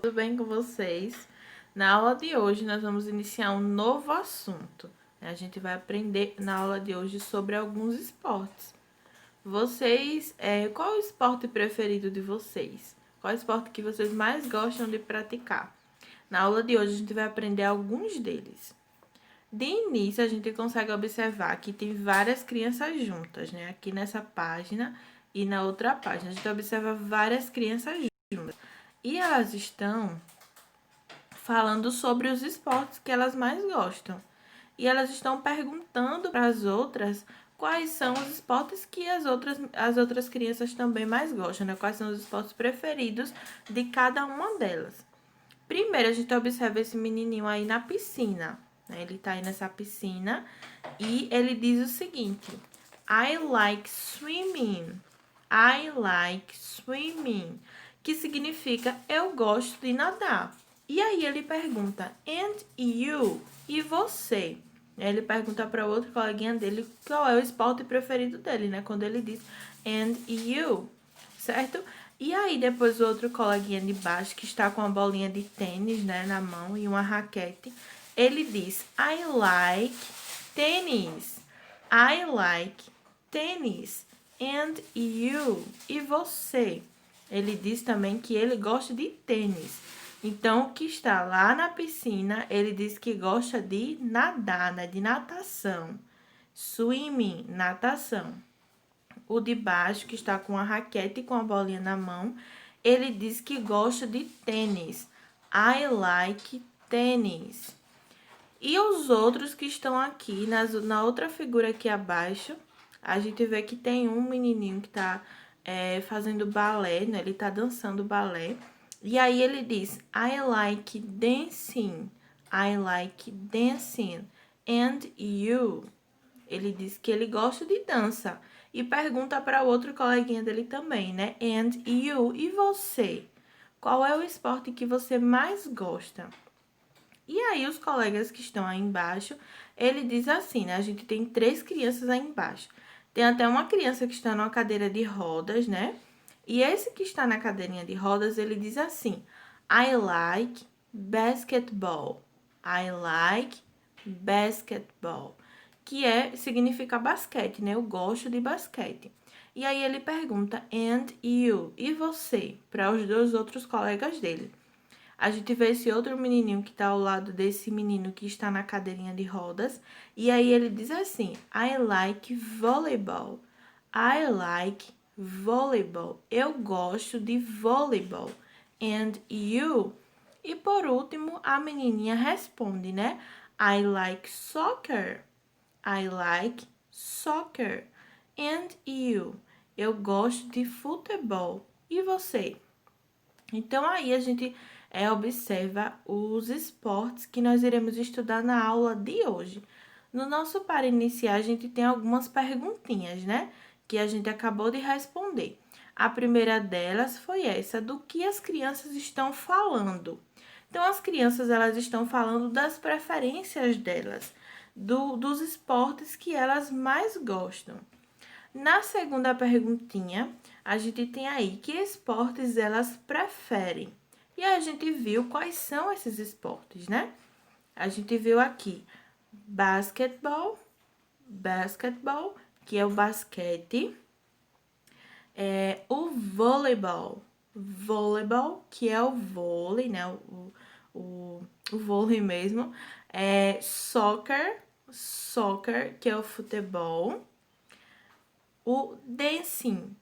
tudo bem com vocês? Na aula de hoje, nós vamos iniciar um novo assunto. A gente vai aprender na aula de hoje sobre alguns esportes. Qual é o esporte preferido de vocês? Qual é o esporte que vocês mais gostam de praticar? Na aula de hoje, a gente vai aprender alguns deles. De início, a gente consegue observar que tem várias crianças juntas, né? Aqui nessa página e na outra página. A gente observa várias crianças juntas. E elas estão falando sobre os esportes que elas mais gostam. E elas estão perguntando para as outras quais são os esportes que as outras crianças também mais gostam, né? Quais são os esportes preferidos de cada uma delas. Primeiro, a gente observa esse menininho aí na piscina, né? Ele tá aí nessa piscina e ele diz o seguinte: I like swimming. I like swimming, que significa eu gosto de nadar. E aí ele pergunta, and you? E você? Ele pergunta para outro coleguinha dele qual é o esporte preferido dele, né? Quando ele diz, and you? Certo? E aí depois o outro coleguinha de baixo, que está com a bolinha de tênis, né, na mão e uma raquete, ele diz, I like tênis. I like tênis. And you? E você? Ele diz também que ele gosta de tênis. Então, o que está lá na piscina, ele diz que gosta de nadar, né? De natação. Swimming, natação. O de baixo, que está com a raquete e com a bolinha na mão, ele diz que gosta de tênis. I like tênis. E os outros que estão aqui, na outra figura aqui abaixo, a gente vê que tem um menininho que tá fazendo balé, né? Ele tá dançando balé. E aí ele diz, I like dancing. I like dancing. And you? Ele diz que ele gosta de dança. E pergunta para o outro coleguinha dele também, né? And you? E você? Qual é o esporte que você mais gosta? E aí, os colegas que estão aí embaixo, ele diz assim, né? A gente tem 3 crianças aí embaixo. Tem até uma criança que está numa cadeira de rodas, né? E esse que está na cadeirinha de rodas, ele diz assim, I like basketball. I like basketball. Significa basquete, né? Eu gosto de basquete. E aí, ele pergunta, and you? E você? Para os 2 outros colegas dele. A gente vê esse outro menininho que tá ao lado desse menino que está na cadeirinha de rodas. E aí ele diz assim, I like volleyball. I like volleyball. Eu gosto de voleibol. And you? E por último, a menininha responde, né? I like soccer. I like soccer. And you? Eu gosto de futebol. E você? Então, aí a gente observa os esportes que nós iremos estudar na aula de hoje. No nosso para iniciar, a gente tem algumas perguntinhas, né? Que a gente acabou de responder. A primeira delas foi essa, do que as crianças estão falando. Então, as crianças, elas estão falando das preferências delas, dos esportes que elas mais gostam. Na segunda perguntinha, a gente tem aí que esportes elas preferem. E a gente viu quais são esses esportes, né? A gente viu aqui basquetebol, que é o basquete, o voleibol, que é o vôlei, né? O vôlei mesmo, soccer, que é o futebol, o dancing,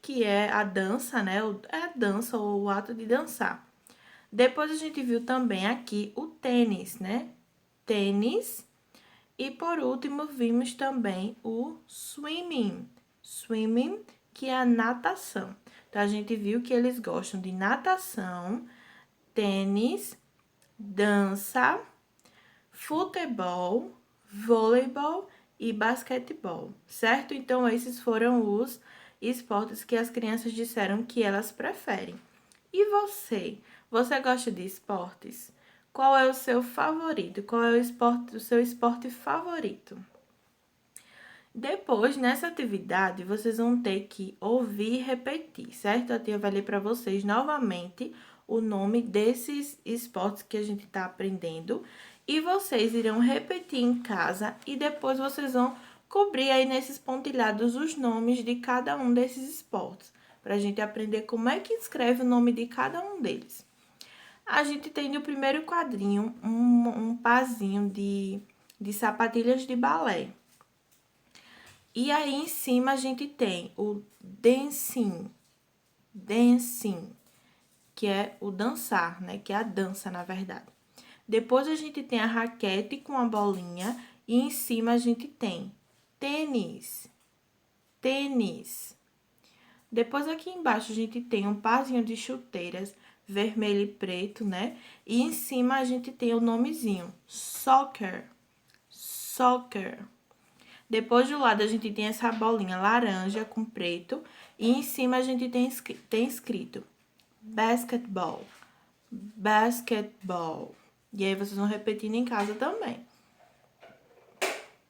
que é a dança, né? É a dança ou o ato de dançar. Depois a gente viu também aqui o tênis, né? Tênis. E por último, vimos também o swimming. Swimming, que é a natação. Então, a gente viu que eles gostam de natação, tênis, dança, futebol, voleibol e basquetebol, certo? Então, esses foram os esportes que as crianças disseram que elas preferem. E você? Você gosta de esportes? Qual é o seu favorito? Qual é o seu esporte favorito? Depois, nessa atividade, vocês vão ter que ouvir e repetir, certo? A tia vai ler para vocês novamente o nome desses esportes que a gente tá aprendendo. E vocês irão repetir em casa e depois vocês vão cobrir aí nesses pontilhados os nomes de cada um desses esportes, pra gente aprender como é que escreve o nome de cada um deles. A gente tem no primeiro quadrinho um parzinho de sapatilhas de balé. E aí, em cima, a gente tem o dancing, que é o dançar, né? Que é a dança, na verdade. Depois, a gente tem a raquete com a bolinha e em cima a gente tem tênis, tênis. Depois, aqui embaixo, a gente tem um parzinho de chuteiras vermelho e preto, né? E em cima, a gente tem o nomezinho, soccer, soccer. Depois do lado a gente tem essa bolinha laranja com preto e em cima a gente tem escrito basketball, basketball. E aí vocês vão repetindo em casa também.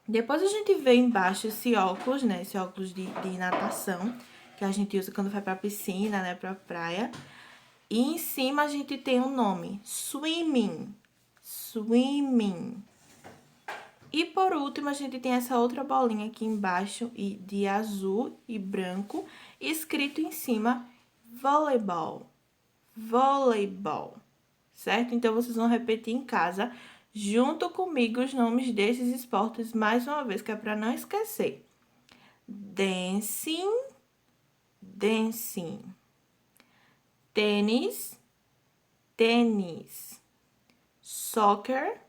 Depois a gente vê embaixo esse óculos, né? Esse óculos de natação que a gente usa quando vai pra piscina, né? Pra praia. E em cima a gente tem o nome swimming, swimming. E por último, a gente tem essa outra bolinha aqui embaixo, de azul e branco, escrito em cima, voleibol, voleibol, certo? Então, vocês vão repetir em casa, junto comigo, os nomes desses esportes, mais uma vez, que é para não esquecer. Dancing, dancing. Tênis, tênis. Soccer,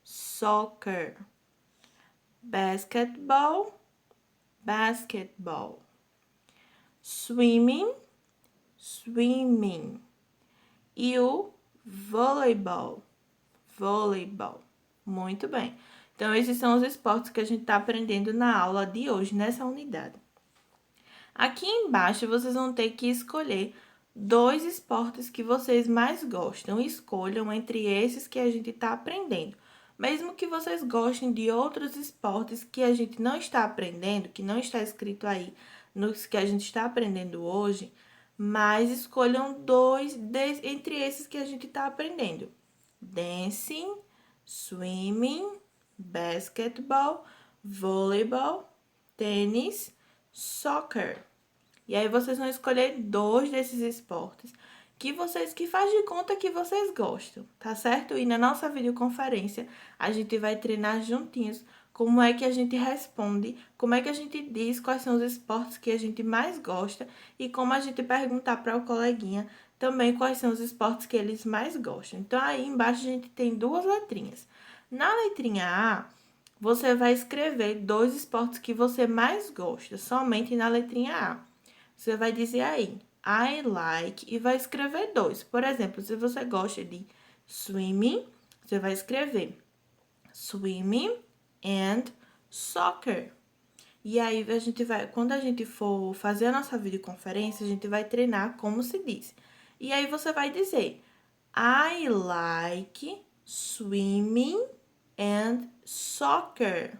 soccer. Basketball, basketball. Swimming, swimming. E o voleibol, voleibol. Muito bem. Então, esses são os esportes que a gente está aprendendo na aula de hoje, nessa unidade. Aqui embaixo, vocês vão ter que escolher 2 esportes que vocês mais gostam. Escolham entre esses que a gente está aprendendo. Mesmo que vocês gostem de outros esportes que a gente não está aprendendo, que não está escrito aí nos que a gente está aprendendo hoje, mas escolham 2 entre esses que a gente está aprendendo. Dancing, swimming, basketball, voleibol, tênis, soccer. E aí vocês vão escolher 2 desses esportes que faz de conta que vocês gostam, tá certo? E na nossa videoconferência, a gente vai treinar juntinhos como é que a gente responde, como é que a gente diz quais são os esportes que a gente mais gosta e como a gente perguntar para o coleguinha também quais são os esportes que eles mais gostam. Então, aí embaixo a gente tem 2 letrinhas. Na letrinha A, você vai escrever 2 esportes que você mais gosta, somente na letrinha A. Você vai dizer aí, I like, e vai escrever 2. Por exemplo, se você gosta de swimming, você vai escrever swimming and soccer. E aí, quando a gente for fazer a nossa videoconferência, a gente vai treinar como se diz. E aí, você vai dizer, I like swimming and soccer.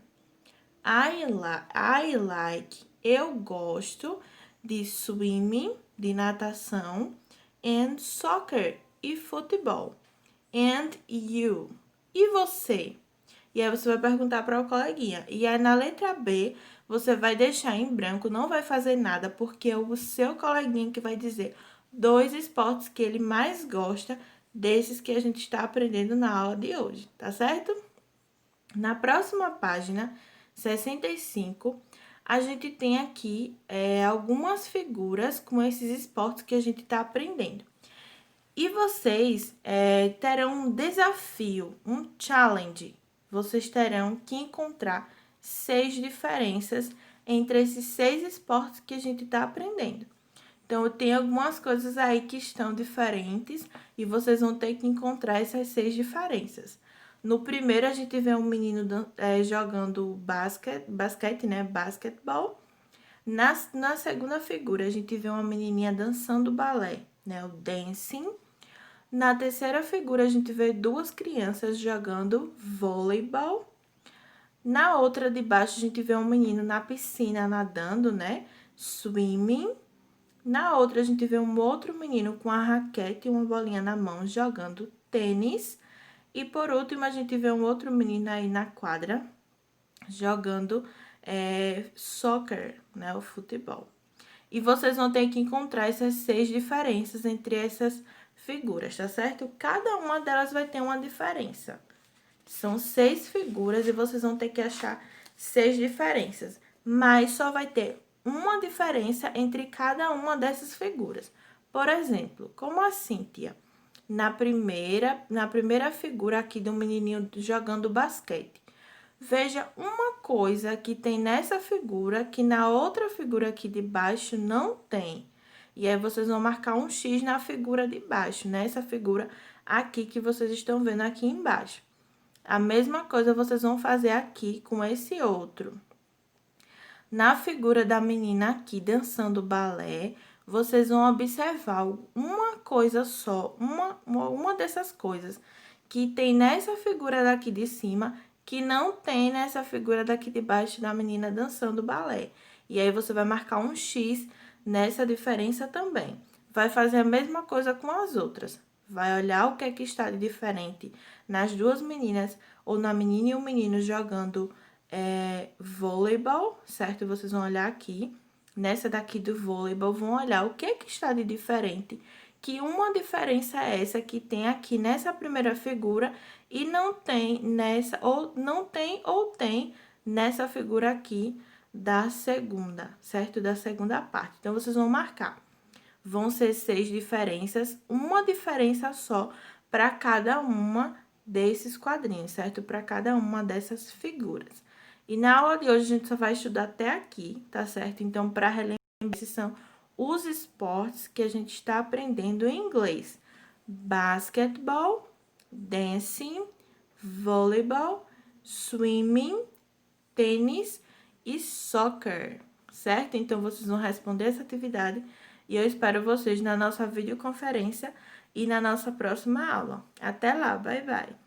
I like, eu gosto de swimming, de natação, and soccer, e futebol. And you, e você? E aí você vai perguntar para o coleguinha. E aí na letra B, você vai deixar em branco, não vai fazer nada, porque é o seu coleguinha que vai dizer 2 esportes que ele mais gosta desses que a gente está aprendendo na aula de hoje, tá certo? Na próxima página, 65, a gente tem aqui algumas figuras com esses esportes que a gente está aprendendo. E vocês terão um desafio, um challenge. Vocês terão que encontrar 6 diferenças entre esses 6 esportes que a gente está aprendendo. Então, tem algumas coisas aí que estão diferentes e vocês vão ter que encontrar essas 6 diferenças. No primeiro, a gente vê um menino jogando basquete, né? Basketball. Na segunda figura, a gente vê uma menininha dançando balé, né? O dancing. Na terceira figura, a gente vê 2 crianças jogando voleibol. Na outra de baixo, a gente vê um menino na piscina nadando, né? Swimming. Na outra, a gente vê um outro menino com a raquete e uma bolinha na mão jogando tênis. E por último, a gente vê um outro menino aí na quadra jogando soccer, né, o futebol. E vocês vão ter que encontrar essas 6 diferenças entre essas figuras, tá certo? Cada uma delas vai ter uma diferença. São 6 figuras e vocês vão ter que achar 6 diferenças. Mas só vai ter uma diferença entre cada uma dessas figuras. Por exemplo, como assim, tia? Na primeira figura aqui do menininho jogando basquete. Veja uma coisa que tem nessa figura que na outra figura aqui de baixo não tem. E aí, vocês vão marcar um X na figura de baixo, nessa figura aqui que vocês estão vendo aqui embaixo. A mesma coisa vocês vão fazer aqui com esse outro. Na figura da menina aqui dançando balé, vocês vão observar uma coisa só, uma dessas coisas que tem nessa figura daqui de cima, que não tem nessa figura daqui de baixo da menina dançando balé. E aí, você vai marcar um X nessa diferença também. Vai fazer a mesma coisa com as outras. Vai olhar o que é que está de diferente nas duas meninas, ou na menina e o menino jogando voleibol, certo? Vocês vão olhar aqui, nessa daqui do voleibol, vão olhar o que é que está de diferente. Que uma diferença é essa que tem aqui nessa primeira figura e não tem nessa, ou não tem ou tem nessa figura aqui da segunda, certo? Da segunda parte. Então, vocês vão marcar. Vão ser 6 diferenças, uma diferença só para cada uma desses quadrinhos, certo? Para cada uma dessas figuras. E na aula de hoje, a gente só vai estudar até aqui, tá certo? Então, para relembrar, esses são os esportes que a gente está aprendendo em inglês. Basketball, dancing, volleyball, swimming, tênis e soccer, certo? Então, vocês vão responder essa atividade e eu espero vocês na nossa videoconferência e na nossa próxima aula. Até lá, bye bye!